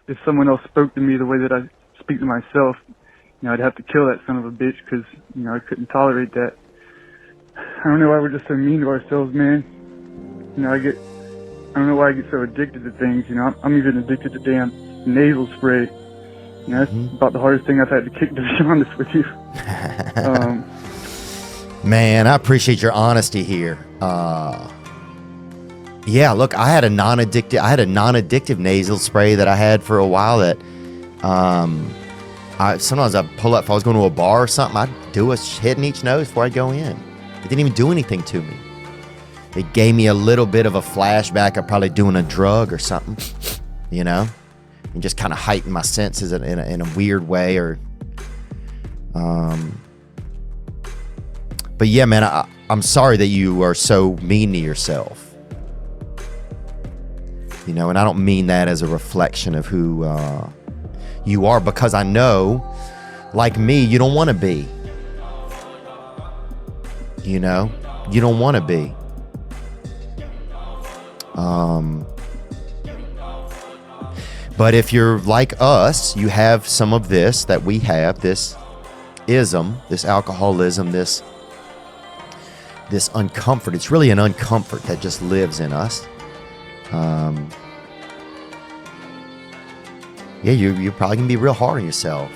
if someone else spoke to me the way that I speak to myself, I'd have to kill that son of a bitch because, I couldn't tolerate that. I don't know why we're just so mean to ourselves, man. I don't know why I get so addicted to things, I'm even addicted to damn nasal spray. That's about the hardest thing I've had to kick, to be honest with you. Man, I appreciate your honesty here. Yeah, look, I had a non-addictive nasal spray that I had for a while that sometimes I'd pull up if I was going to a bar or something, I'd do a hit in each nose before I go in. It didn't even do anything to me. It gave me a little bit of a flashback of probably doing a drug or something, and just kind of heightened my senses in a weird way. But yeah, man, I'm sorry that you are so mean to yourself. And I don't mean that as a reflection of who you are, because I know, like me, you don't want to be. You don't want to be. But if you're like us, you have some of this that we have, this ism, this alcoholism, this uncomfort. It's really an uncomfort that just lives in us. Yeah, you're probably going to be real hard on yourself.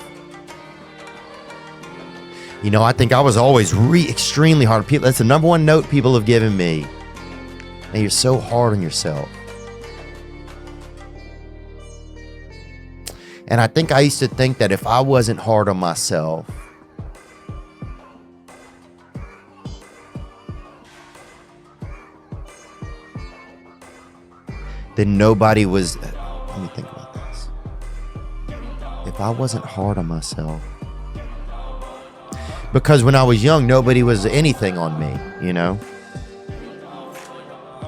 I think I was always extremely hard on people. That's the number one note people have given me. And you're so hard on yourself. And I think I used to think that if I wasn't hard on myself, then nobody was. Let me think about this. If I wasn't hard on myself, because when I was young, nobody was anything on me,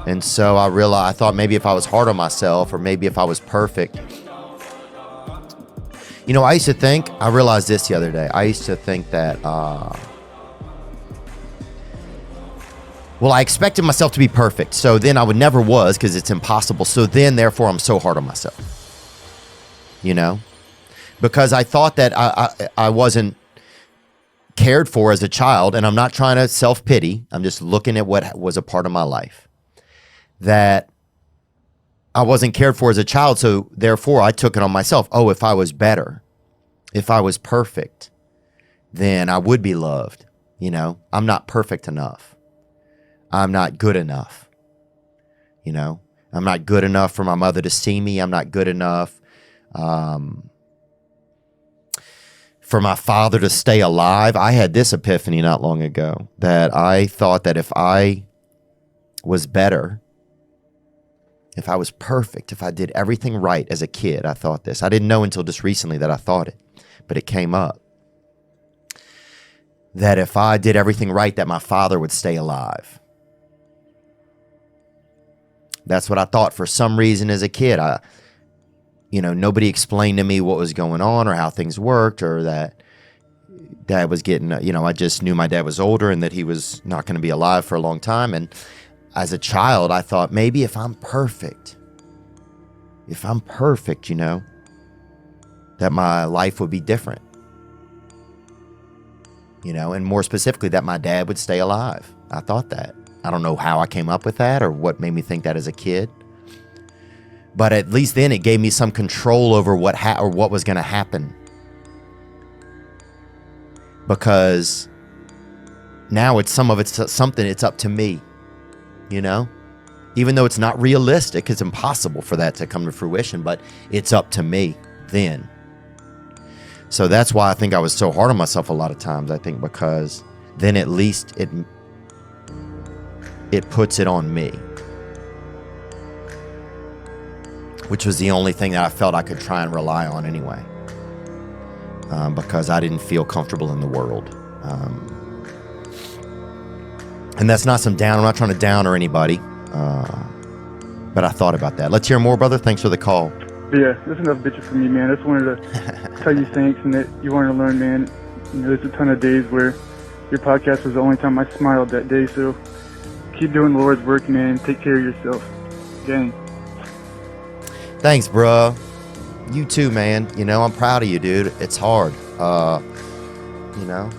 And so I thought maybe if I was hard on myself, or maybe if I was perfect. I used to think, I realized this the other day. I used to think that, I expected myself to be perfect. So then I would never was, because it's impossible. So then, therefore, I'm so hard on myself. Because I thought that I wasn't cared for as a child, and I'm not trying to self-pity. I'm just looking at what was a part of my life. That I wasn't cared for as a child, so therefore I took it on myself. Oh, if I was better, if I was perfect, then I would be loved. I'm not perfect enough. I'm not good enough. I'm not good enough for my mother to see me. I'm not good enough for my father to stay alive. I had this epiphany not long ago that I thought that if I was better, if I was perfect, if I did everything right as a kid, I thought this. I didn't know until just recently that I thought it, but it came up. That if I did everything right, that my father would stay alive. That's what I thought for some reason as a kid. Nobody explained to me what was going on or how things worked, or that dad was getting, I just knew my dad was older and that he was not going to be alive for a long time. And as a child, I thought maybe if I'm perfect, that my life would be different. And more specifically, that my dad would stay alive. I thought that. I don't know how I came up with that or what made me think that as a kid. But at least then it gave me some control over what was going to happen. Because now it's something, it's up to me, Even though it's not realistic, it's impossible for that to come to fruition, but it's up to me then. So that's why I think I was so hard on myself a lot of times, I think, because then at least it puts it on me. Which was the only thing that I felt I could try and rely on anyway. Because I didn't feel comfortable in the world. And that's not I'm not trying to downer anybody. But I thought about that. Let's hear more, brother. Thanks for the call. Yeah, that's enough bitching for me, man. I just wanted to tell you thanks and that you wanted to learn, man. There's a ton of days where your podcast was the only time I smiled that day. So keep doing the Lord's work, man. Take care of yourself. Gang. Thanks, bro. You too, man. You know, I'm proud of you, dude. It's hard. You know.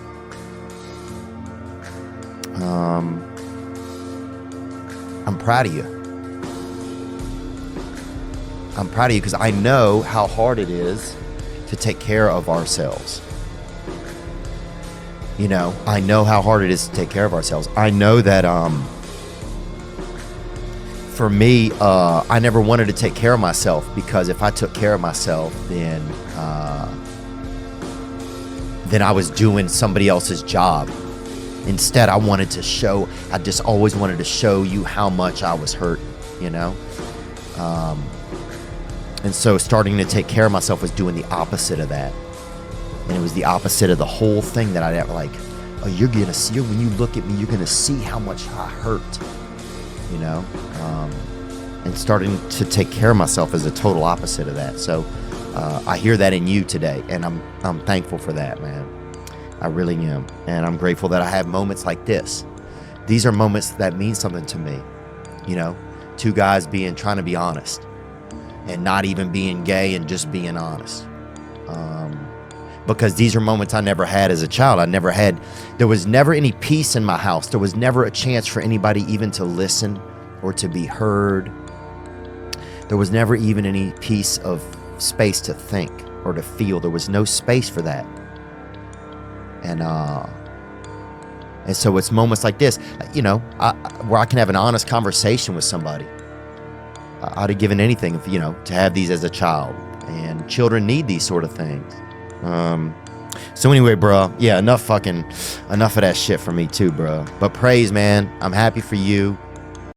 I'm proud of you. I'm proud of you because I know how hard it is to take care of ourselves. You know, I know how hard it is to take care of ourselves. I know that for me, I never wanted to take care of myself because if I took care of myself, then I was doing somebody else's job. Instead, I just always wanted to show you how much I was hurt, you know? And so starting to take care of myself was doing the opposite of that. And it was the opposite of the whole thing that I like, oh, you're going to see, when you look at me, you're going to see how much I hurt, you know? And starting to take care of myself is a total opposite of that. So I hear that in you today, and I'm thankful for that, man. I really am. And I'm grateful that I have moments like this. These are moments that mean something to me, you know? Two guys trying to be honest and not even being gay and just being honest. Because these are moments I never had as a child. There was never any peace in my house. There was never a chance for anybody even to listen or to be heard. There was never even any piece of space to think or to feel. There was no space for that. And so it's moments like this, you know, where I can have an honest conversation with somebody. I'd have given anything, to have these as a child. And children need these sort of things. So anyway, bro, yeah, enough of that shit for me too, bro. But praise, man. I'm happy for you.